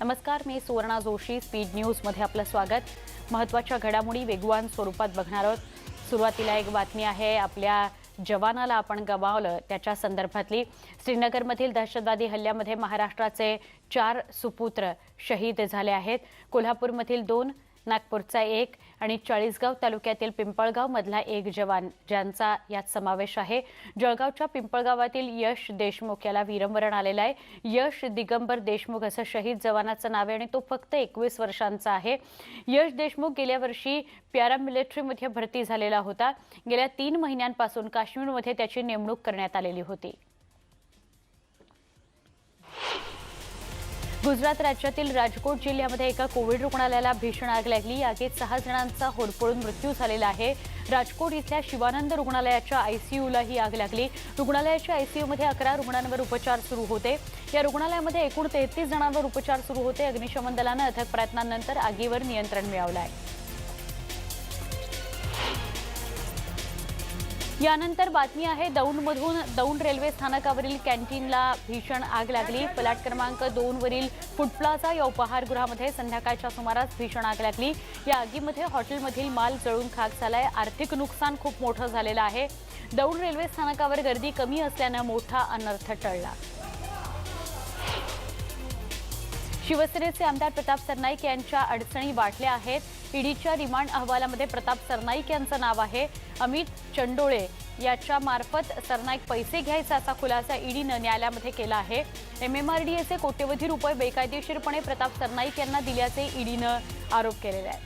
नमस्कार, मी सुवर्णा जोशी. स्पीड न्यूजमध्ये आपलं स्वागत. महत्त्वाच्या घडामोडी वेगवान स्वरूपात बघणार आहोत. सुरुवातीला एक बातमी आहे. आपल्या जवानाला आपण गमावलं त्याच्या संदर्भातली. श्रीनगरमधील दहशतवादी हल्ल्यामध्ये महाराष्ट्राचे 4 सुपुत्र शहीद झाले आहेत. कोल्हापूरमधील 2, नागपूरचा 1 आणि चाळीसगाव तालुक्यातील पिंपळगाव मधला 1 जवान ज्यांचा यात समावेश आहे. जळगावच्या पिंपळगावातील यश देशमुख याला वीरमरण आलेलं आहे. यश दिगंबर देशमुख असं शहीद जवानाचं नाव आहे आणि तो फक्त 21 वर्षांचा आहे. यश देशमुख गेल्या वर्षी पॅरामिलिटरीमध्ये भरती झालेला होता. गेल्या 3 महिन्यांपासून काश्मीरमध्ये त्याची नेमणूक करण्यात आलेली होती. गुजरात राज्यातील राजकोट जिल्ह्यामध्ये एका कोविड रुग्णालयाला भीषण आग लागली. आगीत 6 जणांचा होरपळून मृत्यू झालेला आहे. राजकोट इथल्या शिवानंद रुग्णालयाच्या आयसीयूला ही आग लागली. रुग्णालयाच्या आयसीयूमध्ये 11 रुग्णांवर उपचार सुरू होते. या रुग्णालयामध्ये एकूण 33 जणांवर उपचार सुरू होते. अग्निशमन दलानं अथक प्रयत्नांनंतर आगीवर नियंत्रण मिळवलं आहे. यानंतर बातमी आहे दौंड रेल्वे स्थानकावरील कॅन्टीनला भीषण आग लागली. प्लॅट क्रमांक 2 वरील फूड प्लाझा या उपहारगृहामध्ये संध्याकाळच्या सुमारास भीषण आग लागली. या आगीमध्ये हॉटेलमधील माल जळून खाक झालाय. आर्थिक नुकसान खूप मोठं झालेलं आहे. दौंड रेल्वे स्थानकावर गर्दी कमी असल्यानं मोठा अनर्थ टळला. शिवसेनेचे आमदार प्रताप सरनाईक यांच्या अडचणी वाढल्या आहेत. ईडीच्या रिमांड अहवालामध्ये प्रताप सरनाईक यांचं नाव आहे. अमित चंडोळे याच्या मार्फत सरनाईक पैसे घ्यायचा असा खुलासा ईडीनं न्यायालयामध्ये केला आहे. एमएमआरडीएचे कोट्यवधी रुपये बेकायदेशीरपणे प्रताप सरनाईक यांना दिल्याचे ईडीनं आरोप केलेले आहेत.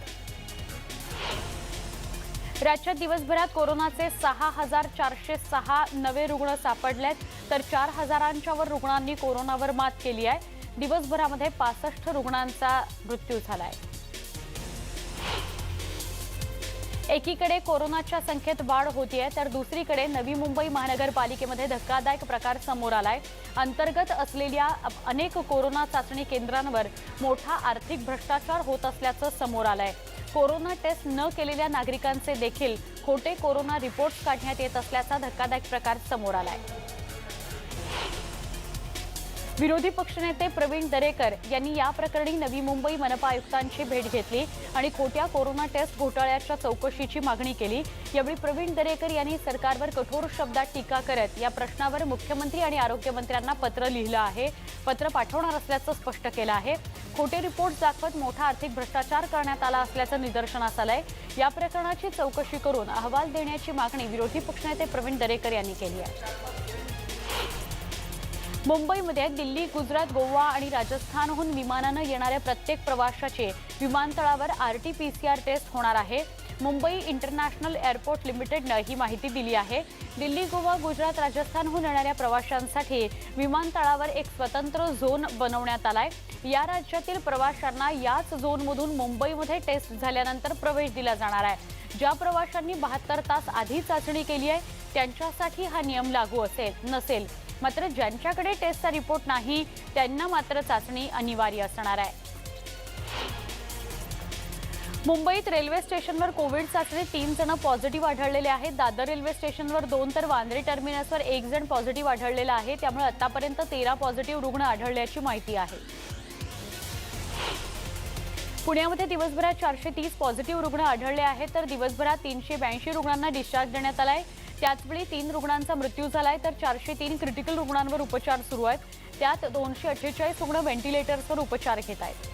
राज्यात दिवसभरात कोरोनाचे 6,406 नवे रुग्ण सापडलेत तर 4,000च्या वर रुग्णांनी कोरोनावर मात केली आहे. दिवसभरामध्ये 65 रुग्णांचा मृत्यू झाला आहे. एकीकडे कोरोनाच्या संख्येत वाढ होतीये तर दुसरीकडे नवी मुंबई महानगरपालिकेमध्ये धक्कादायक प्रकार समोर आलाय. अंतर्गत असलेल्या अनेक कोरोना चाचणी केंद्रांवर मोठा आर्थिक भ्रष्टाचार होत असल्याचं समोर आलंय. कोरोना टेस्ट न केलेल्या नागरिकांचे देखील खोटे कोरोना रिपोर्ट्स काढण्यात येत असल्याचा धक्कादायक प्रकार समोर आलाय. विरोधी पक्षनेते प्रवीण दरेकर यांनी या प्रकरणी नवी मुंबई मनपा आयुक्तांची भेट घेतली आणि खोट्या कोरोना टेस्ट घोटाळ्याच्या चौकशीची मागणी केली. यावेळी प्रवीण दरेकर यांनी सरकारवर कठोर शब्दात टीका करत या प्रश्नावर मुख्यमंत्री आणि आरोग्यमंत्र्यांना पत्र लिहिलं आहे. पत्र पाठवणार असल्याचं स्पष्ट केलं आहे. खोटे रिपोर्ट दाखवत मोठा आर्थिक भ्रष्टाचार करण्यात आला असल्याचं निदर्शनास आलंय. या प्रकरणाची चौकशी करून अहवाल देण्याची मागणी विरोधी पक्षनेते प्रवीण दरेकर यांनी केली आहे. मुंबईमध्ये दिल्ली, गुजरात, गोवा आणि राजस्थानहून विमानानं येणाऱ्या प्रत्येक प्रवाशाची विमानतळावर RT-PCR टेस्ट होणार आहे. मुंबई इंटरनॅशनल एअरपोर्ट लिमिटेडनं ही माहिती दिली आहे. दिल्ली, गोवा, गुजरात, राजस्थानहून येणाऱ्या प्रवाशांसाठी विमानतळावर एक स्वतंत्र झोन बनवण्यात आलाय. या राज्यातील प्रवाशांना याच झोनमधून मुंबईमध्ये टेस्ट झाल्यानंतर प्रवेश दिला जाणार आहे. ज्या प्रवाशांनी 72 तास आधी चाचणी केली आहे त्यांच्यासाठी हा नियम लागू नसेल. मात्र ज्यांच्याकडे टेस्टचा रिपोर्ट नाही त्यांना मात्र चाचणी अनिवार्य असणार आहे. मुंबईत रेल्वे स्टेशनवर कोविड चाचणी 3 जण पॉझिटिव्ह आढळलेले आहेत. दादर रेल्वे स्टेशनवर 2 तर वांद्रे टर्मिनसवर 1 जण पॉझिटिव्ह आढळलेला आहे. त्यामुळे आतापर्यंत 13 पॉझिटिव्ह रुग्ण आढळल्याची माहिती आहे. पुण्यामध्ये दिवसभरात 430 पॉझिटिव्ह रुग्ण आढळले आहेत तर दिवसभरात 382 रुग्णांना डिस्चार्ज देण्यात आलाय. त्याचवेळी 3 रुग्णांचा मृत्यू झालाय तर 403 क्रिटिकल रुग्णांवर उपचार सुरू आहेत. त्यात 248 रुग्ण व्हेंटिलेटर्सवर उपचार घेत आहेत.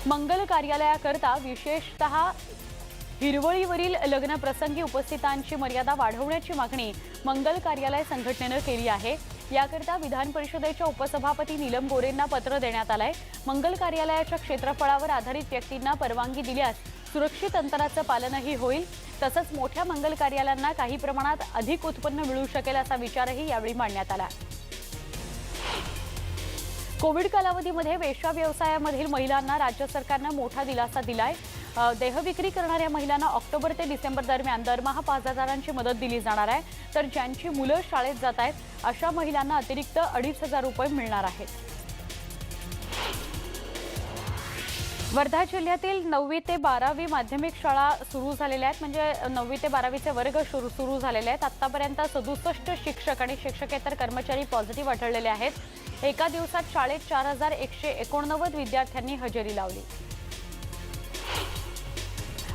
मंगल कार्यालयाकरता विशेषतः हिरवळीवरील लग्न प्रसंगी उपस्थितांची मर्यादा वाढवण्याची मागणी मंगल कार्यालय संघटनेनं केली आहे. याकरता विधान परिषदेच्या उपसभापती नीलम गोरेंना पत्र देण्यात आलंय. मंगल कार्यालयाच्या क्षेत्रफळावर आधारित व्यक्तींना परवानगी दिल्यास सुरक्षित अंतराचं पालनही होईल. तसंच मोठ्या मंगल कार्यालयांना काही प्रमाणात अधिक उत्पन्न मिळू शकेल असा विचारही यावेळी मांडण्यात आला. कोविड कालावधीमध्ये वेश्या व्यवसायामधील महिलांना राज्य सरकारनं मोठा दिलासा दिलाय. देहविक्री करणाऱ्या महिलांना ऑक्टोबर ते डिसेंबर दरम्यान दरमहा 5,000ची मदत दिली जाणार आहे. तर ज्यांची मुलं शाळेत जात आहेत अशा महिलांना अतिरिक्त 2,500 रुपये मिळणार आहेत. वर्धा जिल्ह्यातील 9वी ते 12वी माध्यमिक शाळा सुरू झालेल्या आहेत. म्हणजे 9वी ते 12वीचे वर्ग सुरू झालेले आहेत. आतापर्यंत 67 शिक्षक आणि शिक्षकेतर कर्मचारी पॉझिटिव्ह आढळलेले आहेत. एका दिवसात शाळेत 4189 विद्यार्थ्यांनी हजेरी लावली.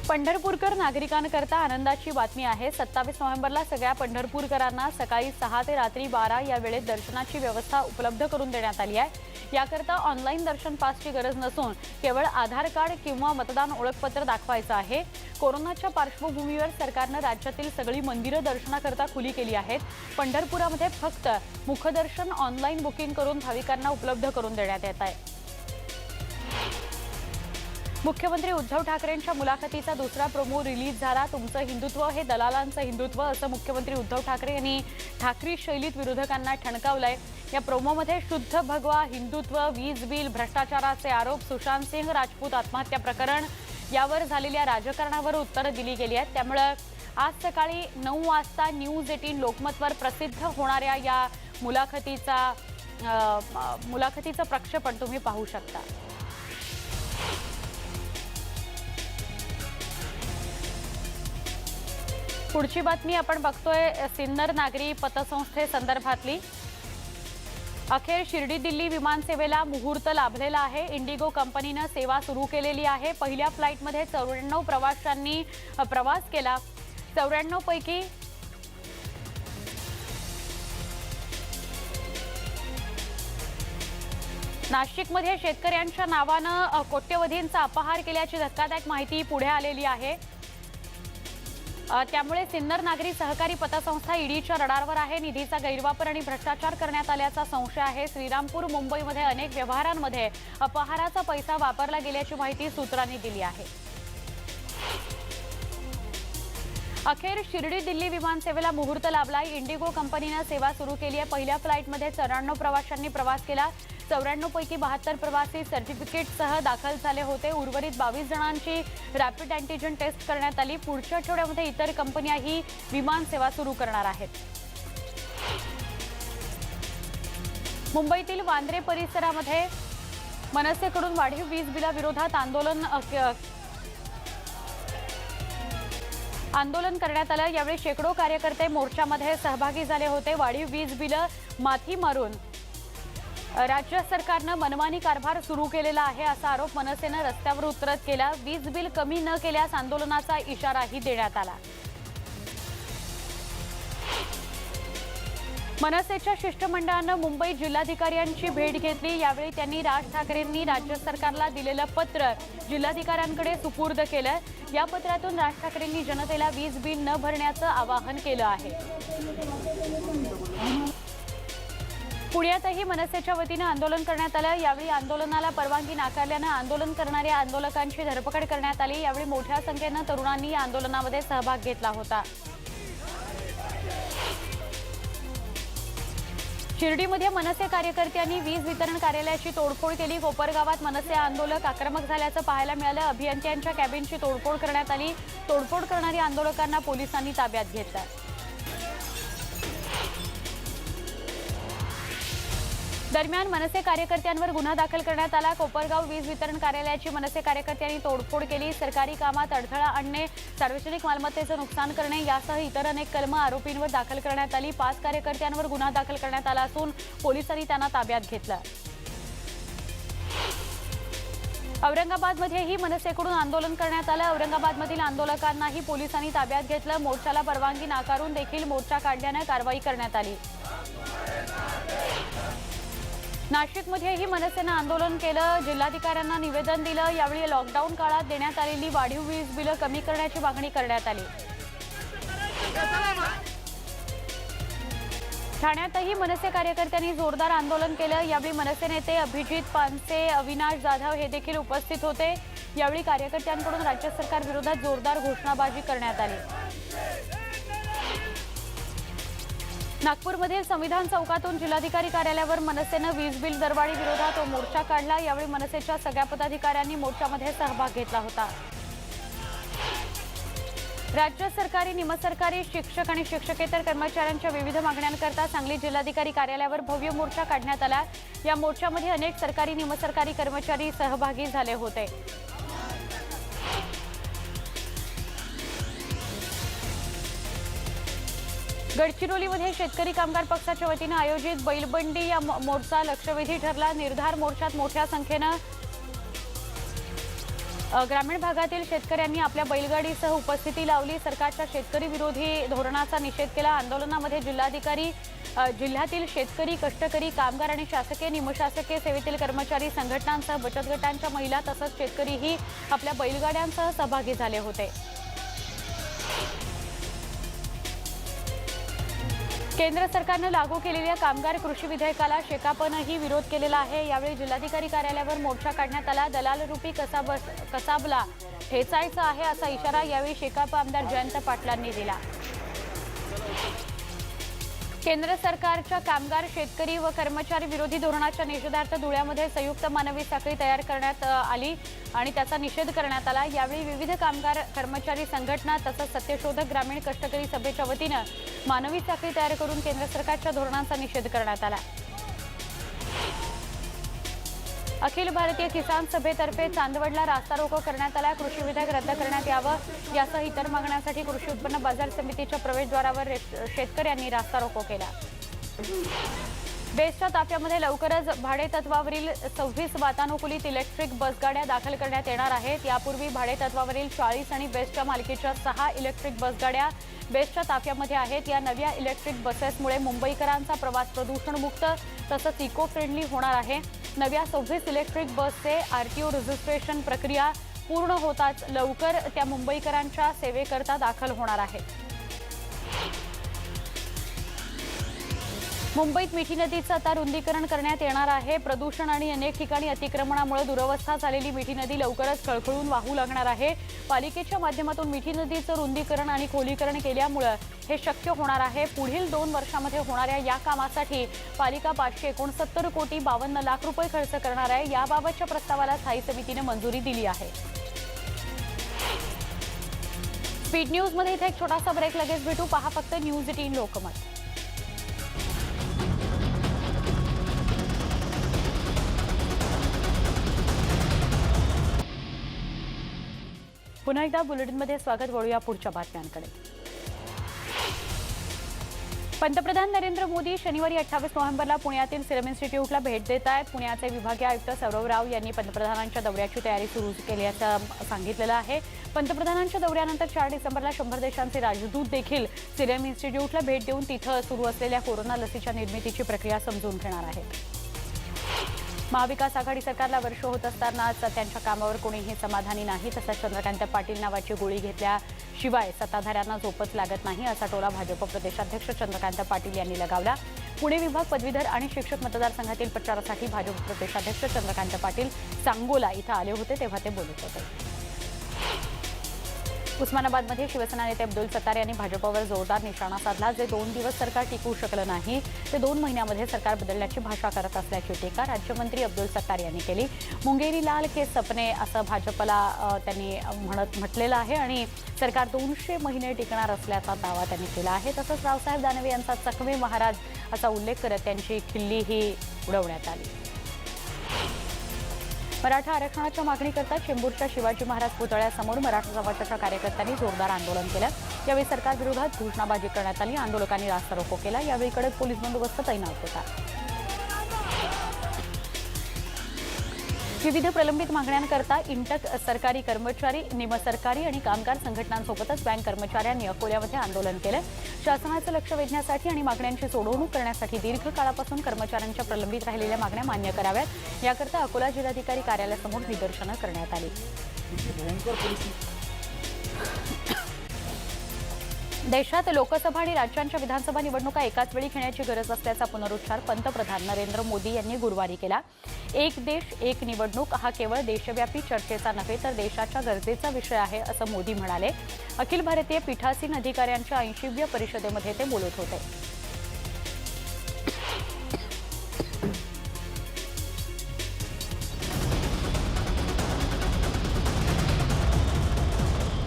पंढरपूरकर नागरिकांकरता आनंदाची बातमी आहे. 27 नोव्हेंबरला सगळ्या पंढरपूरकरांना सकाळी 6 ते रात्री 12 या वेळेत दर्शनाची व्यवस्था उपलब्ध करून देण्यात आली आहे. याकरता ऑनलाईन दर्शन पासची गरज नसून केवळ आधार कार्ड किंवा मतदान ओळखपत्र दाखवायचं आहे. कोरोनाच्या पार्श्वभूमीवर सरकारनं राज्यातील सगळी मंदिरं दर्शनाकरता खुली केली आहेत. पंढरपुरामध्ये फक्त मुखदर्शन ऑनलाईन बुकिंग करून भाविकांना उपलब्ध करून देण्यात येत आहे. मुख्यमंत्री उद्धव ठाकरेंच्या मुलाखतीचा दुसरा प्रोमो रिलीज झाला. तुमचं हिंदुत्व हे दलालांचं हिंदुत्व असं मुख्यमंत्री उद्धव ठाकरे यांनी ठाकरी शैलीत विरोधकांना ठणकावलंय. या प्रोमोमध्ये शुद्ध भगवा, हिंदुत्व, वीज बिल, भ्रष्टाचाराचे आरोप, सुशांत सिंह राजपूत आत्महत्या प्रकरण यावर झालेल्या राजकारणावर उत्तरं दिली गेली आहेत. त्यामुळे आज सकाळी 9 वाजता न्यूज 18 लोकमतवर प्रसिद्ध होणाऱ्या या मुलाखतीचं प्रक्षेपण तुम्ही पाहू शकता. पुढची बातमी आपण बघतोय सिन्नर नागरी पतसंस्थेसंदर्भातली. अखेर शिर्डी दिल्ली विमानसेवेला मुहूर्त लाभलेला आहे. इंडिगो कंपनीनं सेवा सुरू केलेली आहे. पहिल्या फ्लाईटमध्ये 94 प्रवाशांनी प्रवास केला. 94 पैकी नाशिकमध्ये शेतकऱ्यांच्या नावानं कोट्यवधींचा अपहार केल्याची धक्कादायक माहिती पुढे आलेली आहे. त्यामुळे सिन्नर नागरी सहकारी पतसंस्था ईडीच्या रडारवर आहे. निधीचा गैरवापर आणि भ्रष्टाचार करण्यात आल्याचा संशय आहे. श्रीरामपूर मुंबईमध्ये अनेक व्यवहारांमध्ये अपहाराचा पैसा वापरला गेल्याची माहिती सूत्रांनी दिली आहे. अखेर शिर्डी दिल्ली विमानसेवेला मुहूर्त लाभलाय. इंडिगो कंपनीनं सेवा सुरू केली आहे. पहिल्या फ्लाईटमध्ये 94 प्रवाशांनी प्रवास केला. 94 पैकी 72 प्रवासी सर्टिफिकेटसह दाखल झाले होते. उर्वरित 22 जणांची रॅपिड अँटीजन टेस्ट करण्यात आली. पुढच्या आठवड्यामध्ये इतर कंपन्याही विमान सेवा सुरू करणार आहेत. मुंबईतील वांद्रे परिसरामध्ये मनसेकडून वाढीव वीज बिलाविरोधात आंदोलन करण्यात आलं. यावेळी शेकडो कार्यकर्ते मोर्चामध्ये सहभागी झाले होते. वाढीव वीज बिलं माथी मारून राज्य सरकारनं मनमानी कारभार सुरू केलेला आहे असा आरोप मनसेनं रस्त्यावर उतरत केला. वीज बिल कमी न केल्यास आंदोलनाचा इशाराही देण्यात आला. मनसेच्या शिष्टमंडळानं मुंबई जिल्हाधिकाऱ्यांची भेट घेतली. यावेळी त्यांनी राज ठाकरेंनी राज्य सरकारला दिलेलं पत्र जिल्हाधिकाऱ्यांकडे सुपूर्द केलं. या पत्रातून राज ठाकरेंनी जनतेला वीज बिल न भरण्याचं आवाहन केलं आहे. पुण्यातही मनसेच्या वतीनं आंदोलन करण्यात आलं. यावेळी आंदोलनाला परवानगी नाकारल्यानं आंदोलन करणाऱ्या आंदोलकांची धरपकड करण्यात आली. यावेळी मोठ्या संख्येनं तरुणांनी या आंदोलनामध्ये सहभाग घेतला होता. शिर्डीमध्ये मनसे कार्यकर्त्यांनी वीज वितरण कार्यालयाची तोडफोड केली. कोपरगावात मनसे आंदोलक आक्रमक झाल्याचं पाहायला मिळालं. अभियंत्यांच्या कॅबिनची तोडफोड करण्यात आली. तोडफोड करणाऱ्या आंदोलकांना पोलिसांनी ताब्यात घेतलं. दरम्यान मनसे कार्यकर्त्यांवर गुन्हा दाखल करण्यात आला. कोपरगाव वीज वितरण कार्यालयाची मनसे कार्यकर्त्यांनी तोडफोड केली. सरकारी कामात अडथळा आणणे, सार्वजनिक मालमत्तेचं नुकसान करणे यासह इतर अनेक कलमं आरोपींवर दाखल करण्यात आली. 5 कार्यकर्त्यांवर गुन्हा दाखल करण्यात आला असून पोलिसांनी त्यांना ताब्यात घेतलं. औरंगाबादमध्येही मनसेकडून आंदोलन करण्यात आलं. औरंगाबादमधील आंदोलकांनाही पोलिसांनी ताब्यात घेतलं. मोर्चाला परवानगी नाकारून देखील मोर्चा काढल्यानं कारवाई करण्यात आली. नाशिकमध्येही मनसेनं आंदोलन केलं. जिल्हाधिकाऱ्यांना निवेदन दिलं. यावेळी लॉकडाऊन काळात देण्यात आलेली वाढीव वीज बिलं कमी करण्याची मागणी करण्यात आली. ठाण्यातही मनसे कार्यकर्त्यांनी जोरदार आंदोलन केलं. यावेळी मनसे नेते अभिजित पानसे, अविनाश जाधव हे देखील उपस्थित होते. यावेळी कार्यकर्त्यांकडून राज्य सरकार विरोधात जोरदार घोषणाबाजी करण्यात आली. नागपूरमधील संविधान चौकातून जिल्हाधिकारी कार्यालयावर मनसेनं वीज बिल दरवाढी विरोधात मोर्चा काढला. यावेळी मनसेच्या सगळ्या पदाधिकाऱ्यांनी मोर्चामध्ये सहभाग घेतला होता. राज्य सरकारी, निमसरकारी, शिक्षक आणि शिक्षकेतर कर्मचाऱ्यांच्या विविध मागण्यांकरता सांगली जिल्हाधिकारी कार्यालयावर भव्य मोर्चा काढण्यात आला. या मोर्चामध्ये अनेक सरकारी, निमसरकारी कर्मचारी सहभागी झाले होते. गडचिरोलीमध्ये शेतकरी कामगार पक्षाच्या वतीने आयोजित बैलबंडी या मोर्चा लक्षवेधी ठरला। निर्धार मोर्चात मोठ्या संख्येने ग्रामीण भागातील शेतकऱ्यांनी आपल्या बैलगाडीसह उपस्थिती लावली। सरकारच्या शेतकरी विरोधी धोरणाचा निषेध केला। आंदोलनामध्ये जिल्ह्यातील शेतकरी, कष्टकरी, कामगार आणि शासकीय, निमशासकीय सेवेतील कर्मचारी संघटनांसह बचत गटांच्या महिला तसंच शेतकरीही आपल्या बैलगाड्यांसह सहभागी झाले होते। केंद्र सरकारने लागू केलेल्या कामगार कृषी विधेयकाला शेकापनंही विरोध केलेला आहे। यावेळी जिल्हाधिकारी कार्यालयावर मोर्चा काढण्यात आला। दलाल रूपी कसाबला ठेचायचा आहे असा इशारा यावेळी शेकाप आमदार जयंत पाटलांनी दिला। केंद्र सरकारच्या कामगार, शेतकरी व कर्मचारी विरोधी धोरणाच्या निषेधार्थ धुळ्यामध्ये संयुक्त मानवी साखळी तयार करण्यात आली आणि त्याचा निषेध करण्यात आला। यावेळी विविध कामगार, कर्मचारी संघटना तसंच सत्यशोधक ग्रामीण कष्टकरी सभेच्या वतीने मानवी साखळी तयार करून केंद्र सरकारच्या धोरणांचा निषेध करण्यात आला। अखिल भारतीय किसान सभेतर्फे चांदवडला रास्ता रोको करण्यात आला। कृषी विधेयक रद्द करण्यात यावं यासह इतर मागण्यांसाठी कृषी उत्पन्न बाजार समितीच्या प्रवेशद्वारावर शेतकऱ्यांनी रास्ता रोको केला। बेस्टच्या ताफ्यामध्ये लवकरच भाडेतत्वावरील 26 वातानुकूलित इलेक्ट्रिक बसगाड्या दाखल करण्यात येणार आहेत। यापूर्वी भाडेतत्वावरील 40 आणि बेस्टच्या मालकीच्या 6 इलेक्ट्रिक बसगाड्या बेस्टच्या ताफ्यामध्ये आहेत। या नव्या इलेक्ट्रिक बसेसमुळे मुंबईकरांचा प्रवास प्रदूषणमुक्त तसंच इको फ्रेंडली होणार आहे। नव्या 26 इलेक्ट्रिक बसचे आरटीओ रजिस्ट्रेशन प्रक्रिया पूर्ण होताच लवकर त्या मुंबईकरांच्या सेवेकरता दाखल होणार आहेत। मुंबईत मिठी नदीचं आता रुंदीकरण करण्यात येणार आहे। प्रदूषण आणि अनेक ठिकाणी अतिक्रमणामुळे दुरवस्था झालेली मिठी नदी लवकरच खळखळून वाहू लागणार आहे। पालिकेच्या माध्यमातून मिठी नदीचं रुंदीकरण आणि खोलीकरण केल्यामुळे हे शक्य होणार आहे। पुढील 2 वर्षांमध्ये होणाऱ्या या कामासाठी पालिका 569 कोटी 52 लाख रुपये खर्च करणार आहे। याबाबतच्या प्रस्तावाला स्थायी समितीने मंजुरी दिली आहे। स्पीड न्यूजमध्ये इथे एक छोटासा ब्रेक, लगेच भेटू। पहा फक्त न्यूज 18 लोकमत। पुन्हा एकदा बुलेटिनमध्ये स्वागत। वळूया पुढच्या बातम्यांकडे। पंतप्रधान नरेंद्र मोदी शनिवारी 28 नोव्हेंबरला पुण्यातील सिरम इन्स्टिट्यूटला भेट देत आहेत। पुण्याचे विभागीय आयुक्त सौरव राव यांनी पंतप्रधानांच्या दौऱ्याची तयारी सुरू केल्याचं सांगितलेलं आहे। पंतप्रधानांच्या दौऱ्यानंतर 4 डिसेंबरला 100 देशांचे राजदूत देखील सिरम इन्स्टिट्यूटला भेट देऊन तिथं सुरू असलेल्या कोरोना लसीच्या निर्मितीची प्रक्रिया समजून घेणार आहेत। महाविकास आघाडी सरकारला वर्ष होत असतानाच त्यांच्या कामावर कोणीही समाधानी नाही, तसंच चंद्रकांत पाटील नावाची गोळी घेतल्याशिवाय सत्ताधाऱ्यांना झोपच लागत नाही असा टोला भाजप प्रदेशाध्यक्ष चंद्रकांत पाटील यांनी लगावला। पुणे विभाग, पदवीधर आणि शिक्षक मतदारसंघातील प्रचारासाठी भाजप प्रदेशाध्यक्ष चंद्रकांत पाटील सांगोला इथं आले होते तेव्हा ते बोलत होते। उस्मानाबादमध्ये शिवसेना नेते अब्दुल सत्तार यांनी भाजपवर जोरदार निशाणा साधला। जे 2 दिवस सरकार टिकू शकलं नाही ते 2 महिन्यामध्ये सरकार बदलण्याची भाषा करत असल्याची टीका राज्यमंत्री अब्दुल सत्तार यांनी केली। मुंगेरी लाल के सपने असं भाजपला त्यांनी म्हटलेलं आहे आणि सरकार 200 महिने टिकणार असल्याचा दावा त्यांनी केला आहे। तसंच रावसाहेब दानवे यांचा चकवे महाराज असा उल्लेख करत त्यांची खिल्लीही उडवण्यात आली। मराठा आरक्षणाच्या मागणीकरता चेंबूरच्या शिवाजी महाराज पुतळ्यासमोर मराठा समाजाच्या कार्यकर्त्यांनी जोरदार आंदोलन केलं। यावेळी सरकारविरोधात घोषणाबाजी करण्यात आली। आंदोलकांनी रास्ता रोको केला। यावेळी कडक पोलीस बंदोबस्त तैनात होता। विविध प्रलंबित मागण्यांकरता इंटक सरकारी कर्मचारी, निमसरकारी आणि कामगार संघटनांसोबतच बँक कर्मचाऱ्यांनी अकोल्यामध्ये आंदोलन केलं। शासनाचं लक्ष वेधण्यासाठी आणि मागण्यांची सोडवणूक करण्यासाठी दीर्घ काळापासून कर्मचाऱ्यांच्या प्रलंबित राहिलेल्या मागण्या मान्य कराव्यात याकरता अकोला जिल्हाधिकारी कार्यालयासमोर निदर्शनं करण्यात आली। देशात लोकसभा आणि राज्यांच्या विधानसभा निवडणुका एकाच वेळी घेण्याची गरज असल्याचा पुनरुच्चार पंतप्रधान नरेंद्र मोदी यांनी गुरुवारी केला। एक देश एक निवडणूक हा केवळ देशव्यापी चर्चेचा नव्हे तर देशाच्या गरजेचा विषय आहे असं मोदी म्हणाले। अखिल भारतीय पीठासीन अधिकाऱ्यांच्या 80व्या परिषदेमध्ये ते बोलत होते।